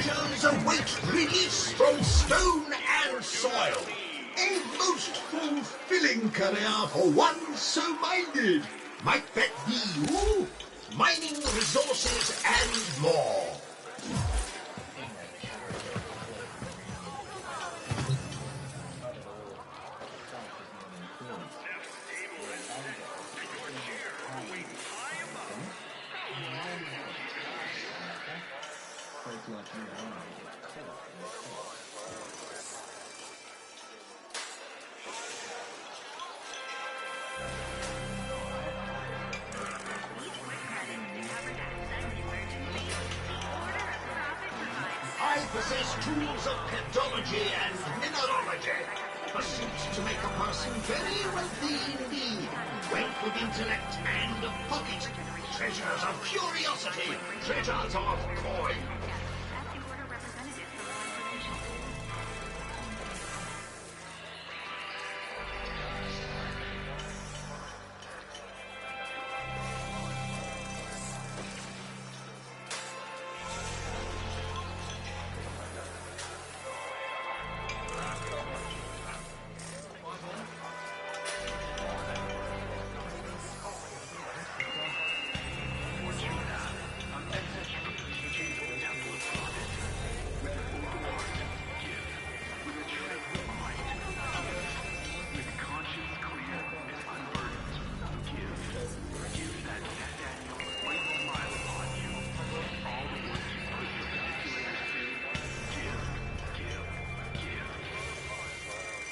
treasures await release from stone and soil. A most fulfilling career for one so minded. Might that be you? Mining resources and more. I possess tools of pedology and mineralogy, pursuits to make a person very wealthy indeed, wealth of intellect and of pocket, treasures of curiosity, treasures of coin.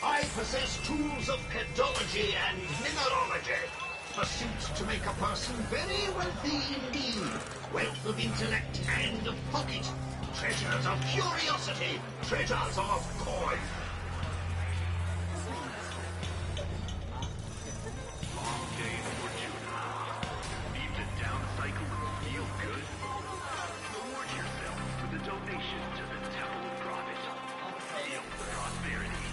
I possess tools of pedology and mineralogy, pursuits to make a person very wealthy indeed, wealth of intellect and of pocket, treasures of curiosity, treasures of coin. Long day in Fortuna. Need to down cycle and feel good? Reward yourself with a donation to the Temple of Profit. Feel prosperity.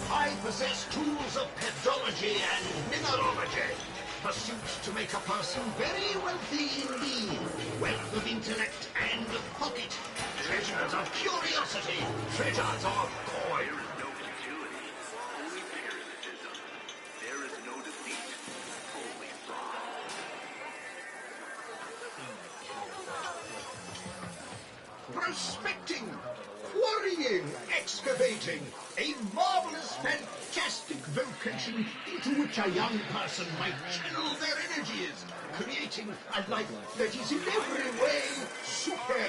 I possess tools of pedology and mineralogy, pursuits to make a person very wealthy indeed, wealth of intellect and of pocket, treasures of curiosity, treasures of coin. There is no futility, only parasitism. There is no defeat, only fraud. Prospecting, quarrying, excavating, a marvelous, fantastic vocation into which a young person might channel their energies, creating a life that is in every way superior.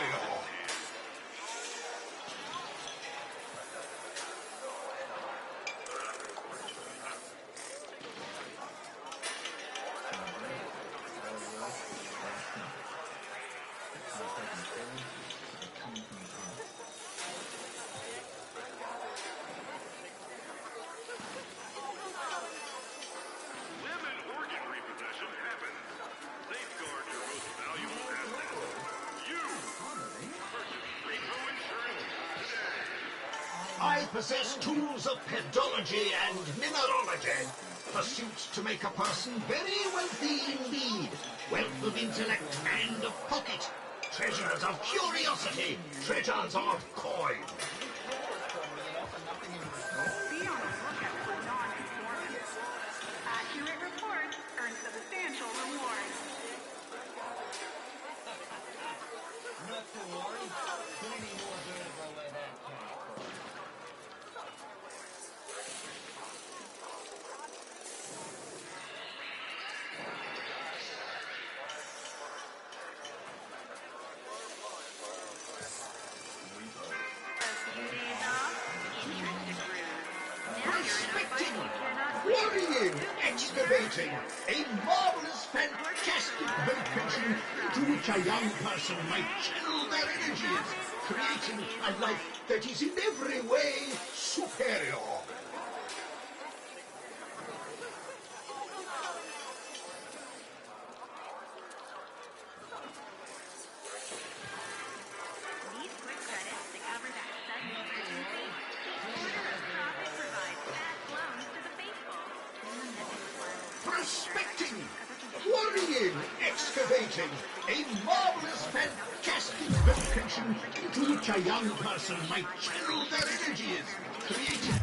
Lemon organ repossession happens. Safeguard your most valuable asset. You! Purchase Repo Insurance today. I possess tools of pedology and mineralogy, pursuits to make a person very wealthy indeed, wealth of intellect and of pocket, treasures of curiosity, treasures of coin. Be on the lookout for non-conformance. Accurate reports earn substantial rewards. Not to worry. Plenty more vertebra where that came from. A few days off, interest accrues. Now you're in a fight Prospecting, you cannot quarrying, excavating, a marvelous, fantastic vocation into which a young person might channel their energies, creating a life that is in every way superior. These quick credits to cover that sudden emergency. Each order of profit provides fast loans to the faithful. quarrying, excavating, a marvelous, fantastic vocation into which a young person might channel their energies, creating...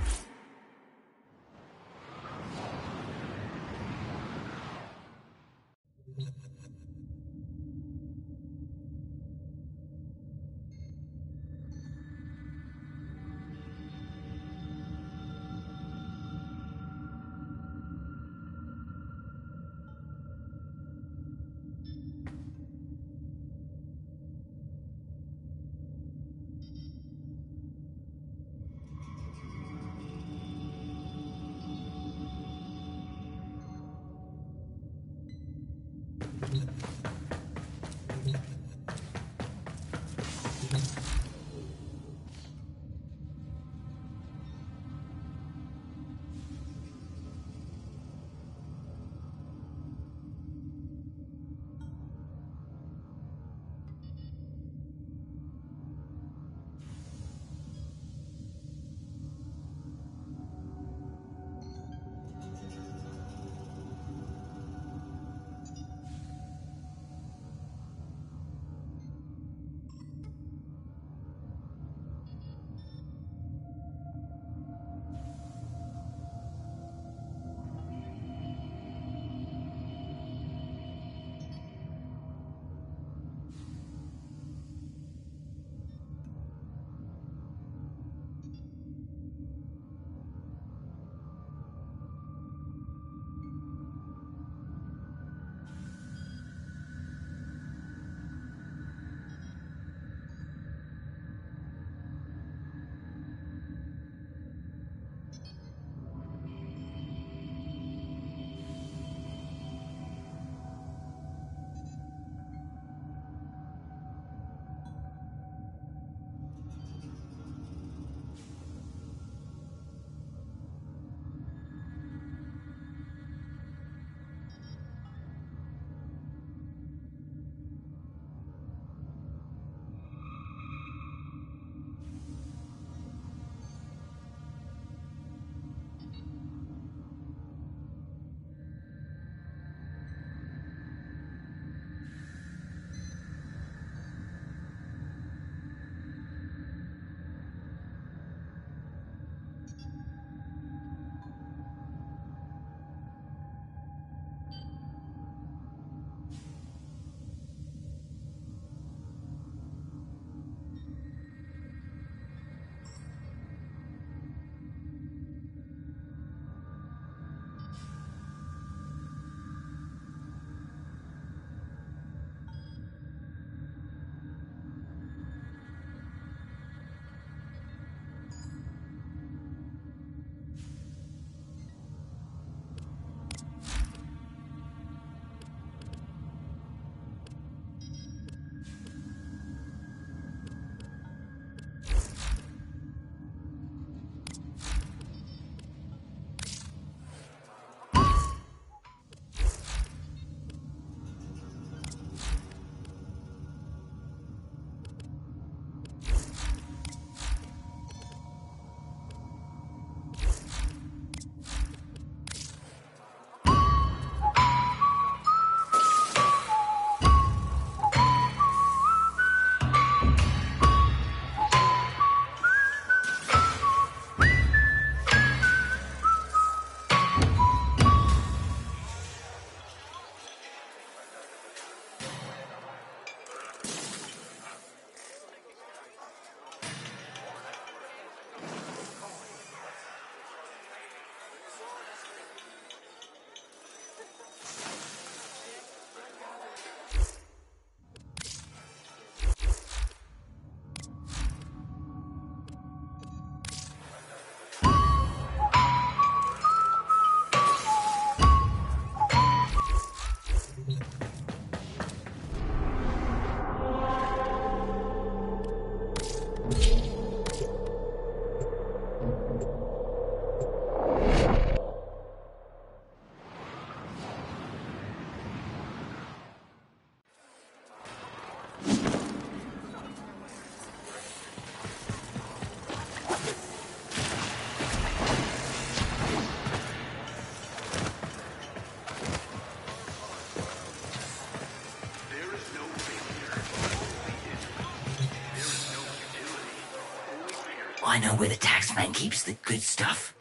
I know where the taxman keeps the good stuff.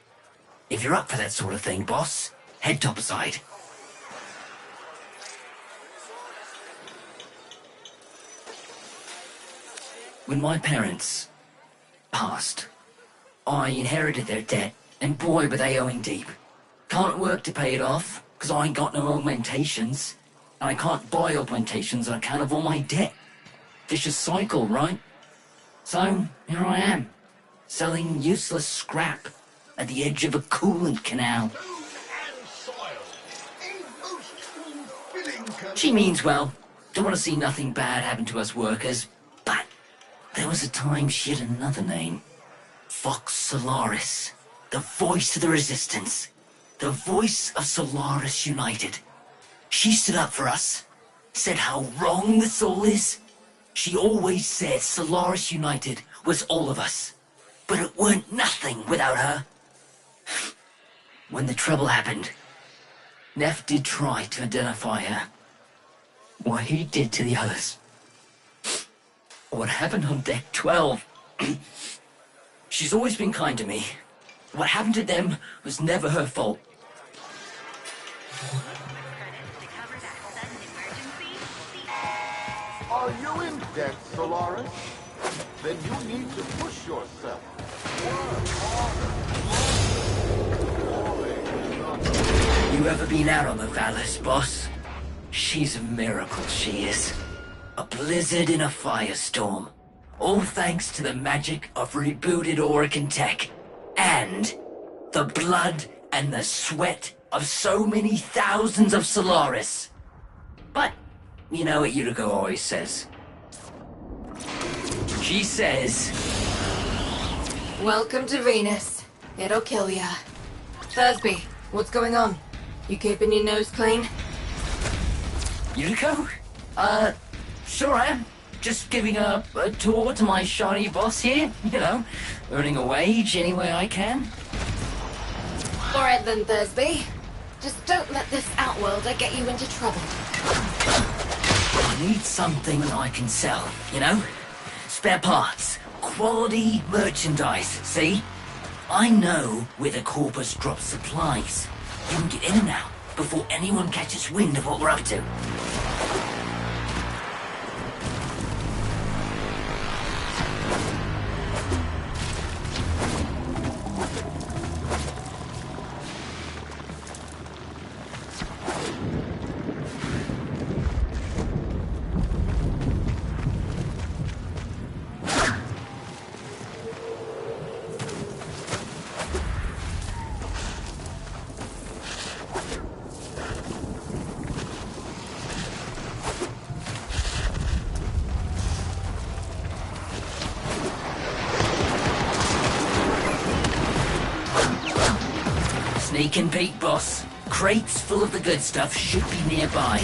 If you're up for that sort of thing, boss, head topside. When my parents passed, I inherited their debt, and boy, were they owing deep. Can't work to pay it off, because I ain't got no augmentations, and I can't buy augmentations on account of all my debt. Vicious cycle, right? So, here I am, selling useless scrap at the edge of a coolant canal. And soil. A most fulfilling She means well. Don't want to see nothing bad happen to us workers, but there was a time she had another name. Fox Solaris, the voice of the resistance, the voice of Solaris United. She stood up for us, said how wrong this all is. She always said Solaris United was all of us, but it weren't nothing without her. When the trouble happened, Neff did try to identify her. What he did to the others. What happened on deck 12. She's always been kind to me. What happened to them was never her fault. Are you in debt, Solaris? Then you need to push yourself. You ever been out on the Valis, boss? She's a miracle, she is. A blizzard in a firestorm. All thanks to the magic of rebooted Orican tech. And the blood and the sweat of so many thousands of Solaris. But, you know what Yuriko always says. She says... Welcome to Venus. It'll kill ya. Thursby, what's going on? You keeping your nose clean? Yuriko? Sure I am. Just giving a tour to my shiny boss here, you know, earning a wage any way I can. Alright then, Thursby. Just don't let this outworlder get you into trouble. I need something that I can sell, you know? Spare parts, quality merchandise, see? I know where the Corpus drops supplies. You can get in and out before anyone catches wind of what we're up to. Sneak and peek, boss. Crates full of the good stuff should be nearby.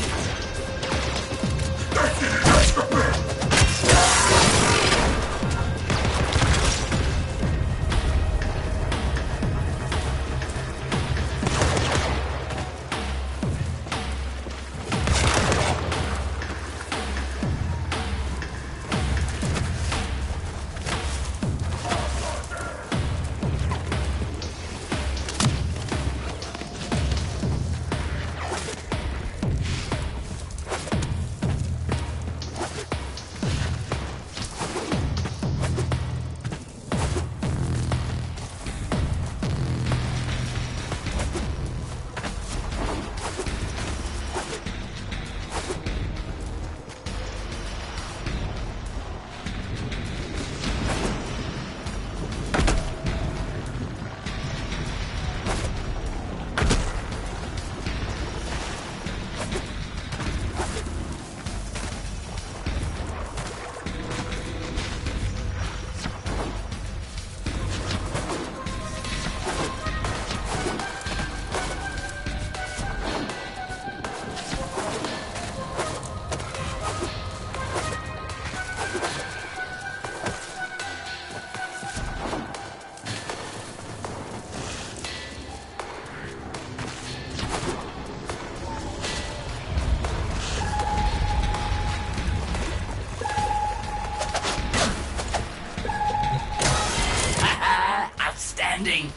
understanding.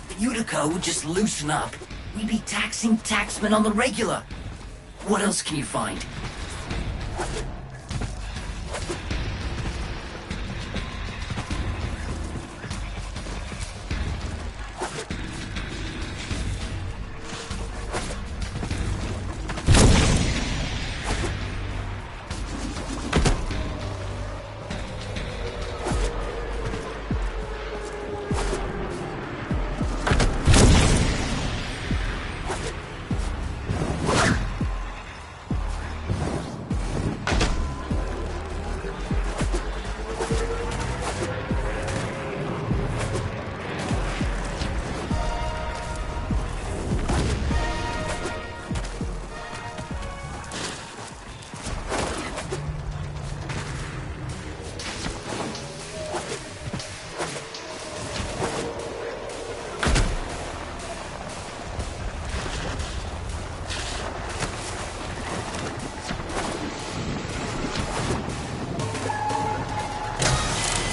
The Utica would just loosen up. We'd be taxing taxmen on the regular. What else can you find?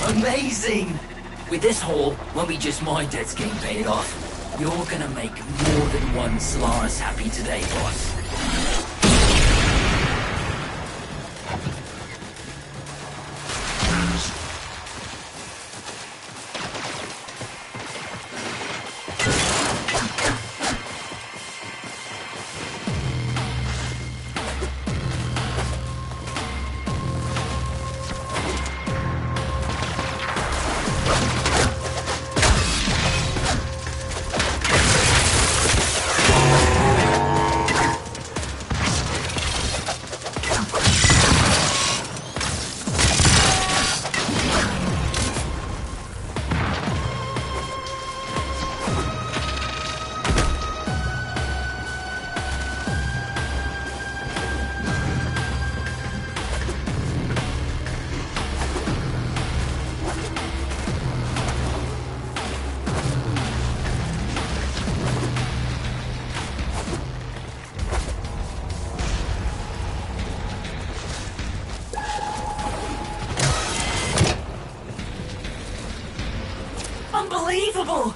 Amazing! With this haul, when we just my debt's getting paid off, you're gonna make more than one Solaris happy today, boss. Unbelievable!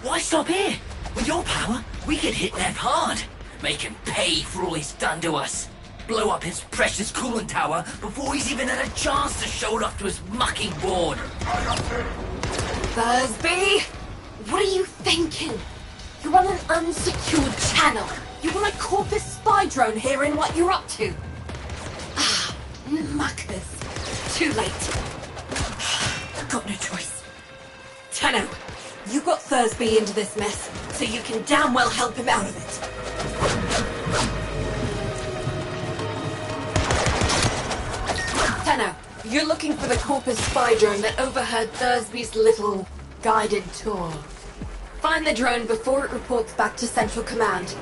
Why stop here? With your power, we could hit Neff hard. Make him pay for all he's done to us. Blow up his precious coolant tower before he's even had a chance to show it off to his mucking board. Thursby! What are you thinking? You're on an unsecured channel. You want a Corpus spy drone hearing what you're up to? Ah, muckers. Too late. Got no choice. Tenno, you got Thursby into this mess, so you can damn well help him out of it. Tenno, you're looking for the Corpus spy drone that overheard Thursby's little guided tour. Find the drone before it reports back to Central Command.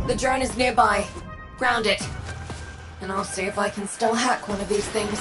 The drone is nearby. Ground it. And I'll see if I can still hack one of these things.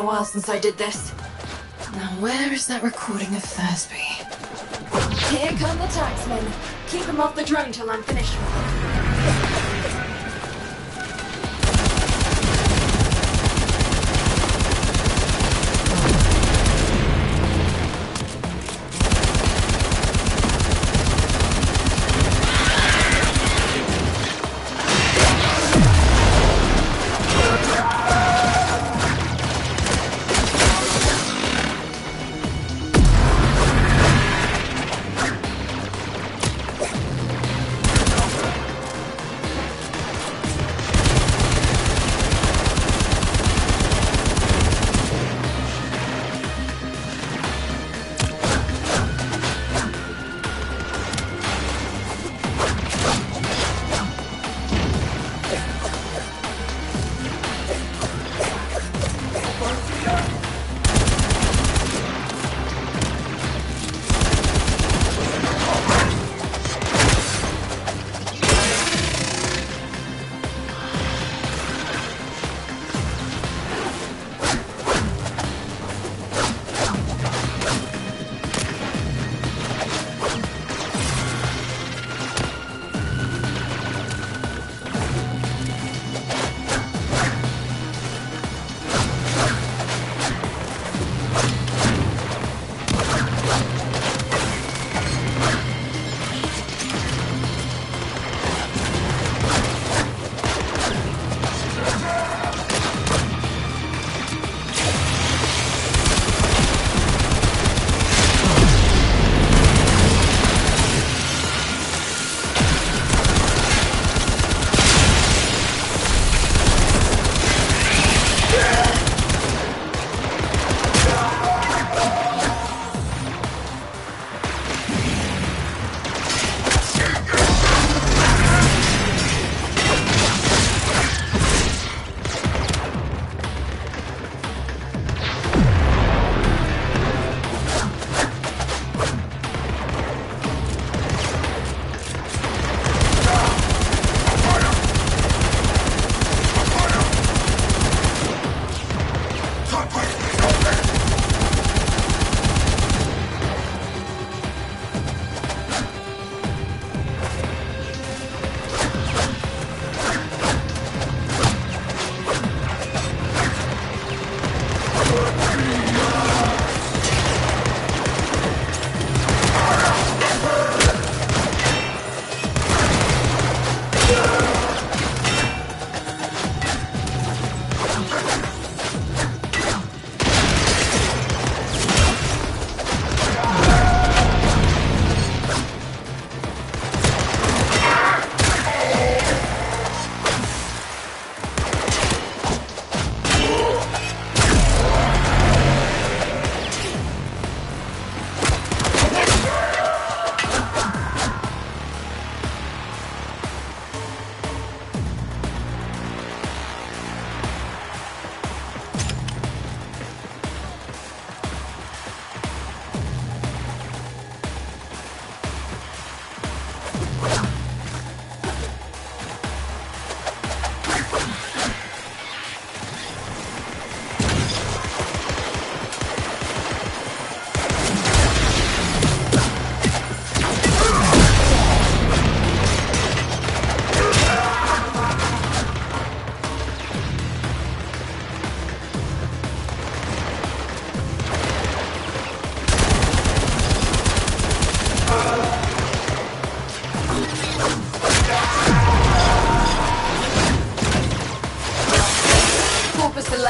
while since I did this. Now where is that recording of Thursby? Here come the taxmen. Keep him off the drone till I'm finished with him.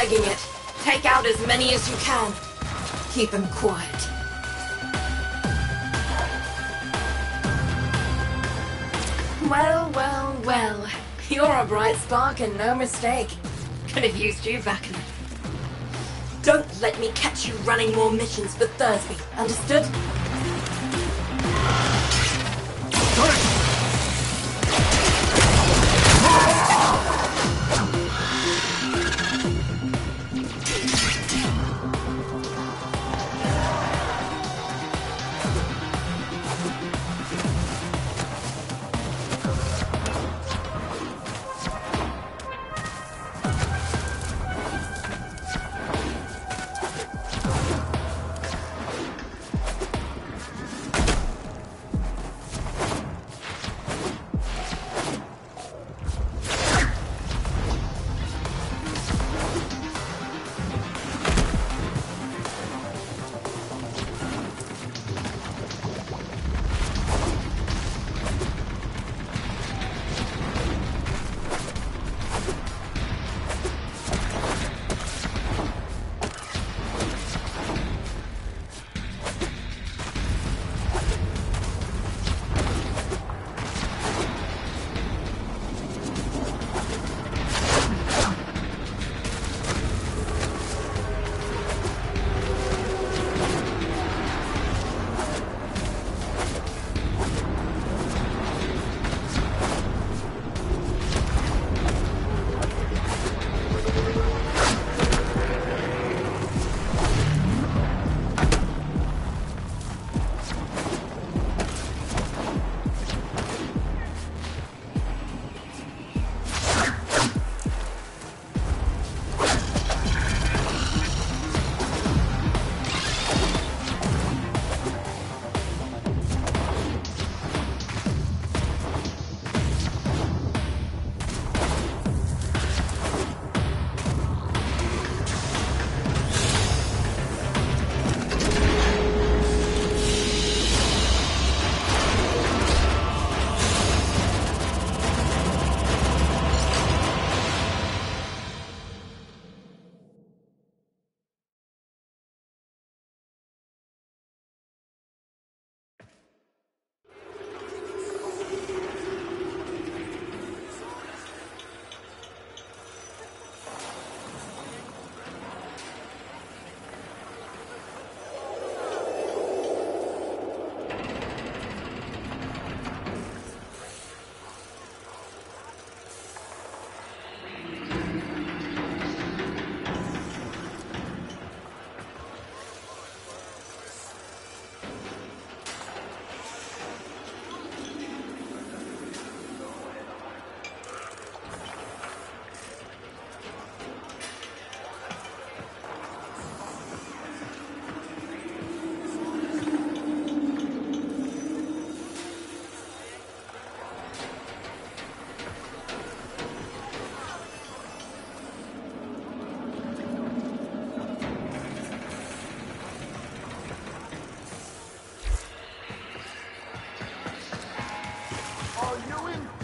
legging it. Take out as many as you can. Keep them quiet. Well, well, well. You're a bright spark and no mistake. Could have used you back in. Don't let me catch you running more missions for Thursby, understood?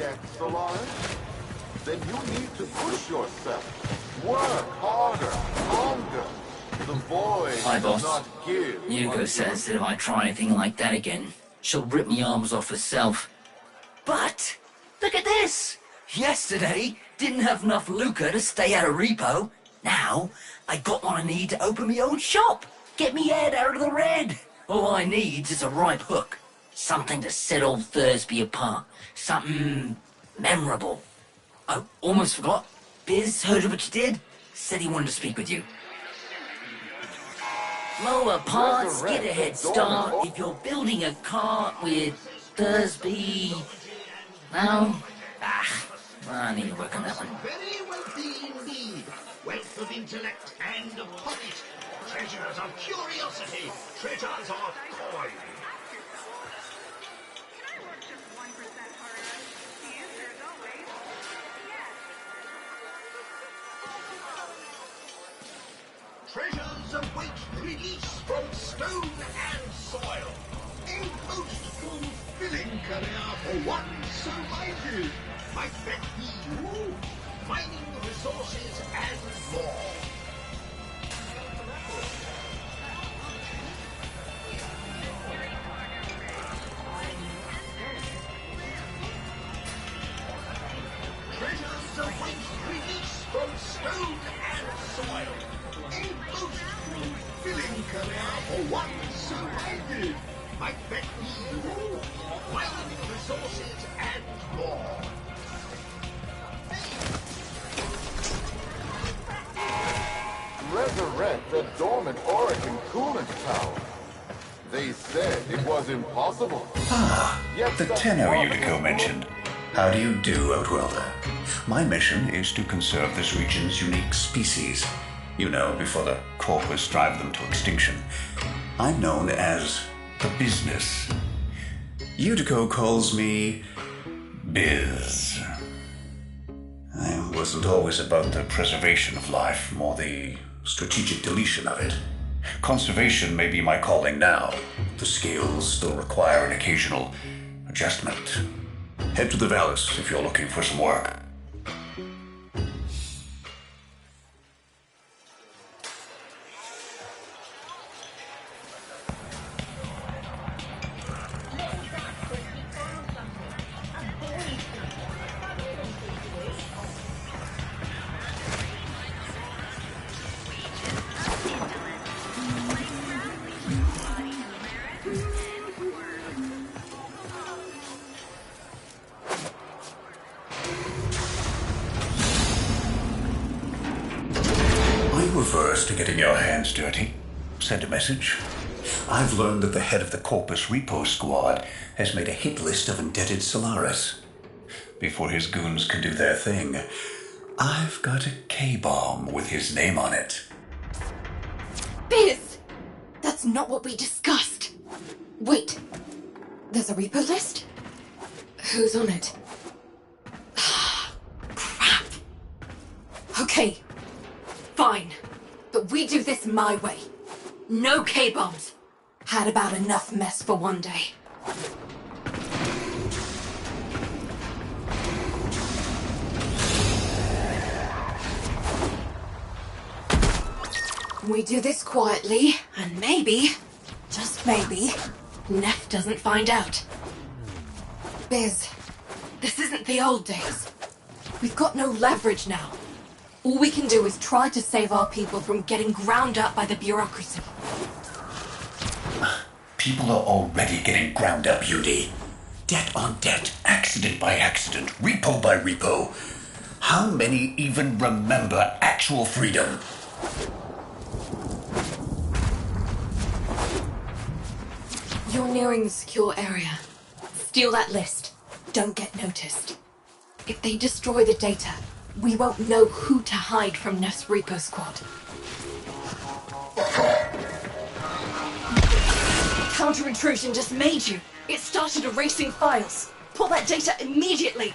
that, Solaris? Then you need to push yourself. Work harder, longer. The void Hi, does boss. not give. Yuko says that if I try anything like that again, she'll rip me arms off herself. But look at this! Yesterday, didn't have enough lucre to stay out of repo. Now, I got what I need to open my own shop. Get me head out of the red. All I need is a ripe hook. Something to set old Thursby apart. Something memorable. Oh, almost forgot. Biz heard of what you did. Said he wanted to speak with you. Lower parts, get a head start. If you're building a cart with Thursby... Well, I need to work on that one. Very wealthy indeed. Wealth of intellect and of pocket. Treasures of curiosity. Treasures of coin. Can I work just 1% harder? The answer is always yes. Treasures await release from stone and soil. A most fulfilling career for one so minded. Might that be you? Mining resources and more. Treasures await release from stone and soil. A most fulfilling career for one so minded. Might that be you? Mining resources and more. Resurrect the dormant Oregon coolant tower. They said it was impossible. Yet The tenor Unico mentioned. How do you do, Outworlder? My mission is to conserve this region's unique species. You know, before the corpus drive them to extinction. I'm known as the Business. Unico calls me Biz. I wasn't always about the preservation of life, more the strategic deletion of it. Conservation may be my calling now. The scales still require an occasional adjustment. Head to the Vallis if you're looking for some work. Reverse to getting your hands dirty. Send a message. I've learned that the head of the Corpus Repo Squad has made a hit list of indebted Solaris. Before his goons can do their thing, I've got a K-bomb with his name on it. Biz! That's not what we discussed. Wait. There's a repo list? Who's on it? Crap. Okay. Fine. But we do this my way. No K-bombs. Had about enough mess for one day. We do this quietly, and maybe, just maybe, Neff doesn't find out. Biz, this isn't the old days. We've got no leverage now. All we can do is try to save our people from getting ground up by the bureaucracy. People are already getting ground up, Judy. Debt on debt, accident by accident, repo by repo. How many even remember actual freedom? You're nearing the secure area. Steal that list. Don't get noticed. If they destroy the data, we won't know who to hide from Neff's Repo Squad. Counter-intrusion just made you. It started erasing files. Pull that data immediately.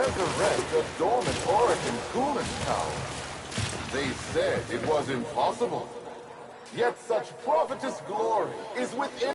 resurrect a dormant Oracle coolant tower. They said it was impossible. Yet such prophetess glory is within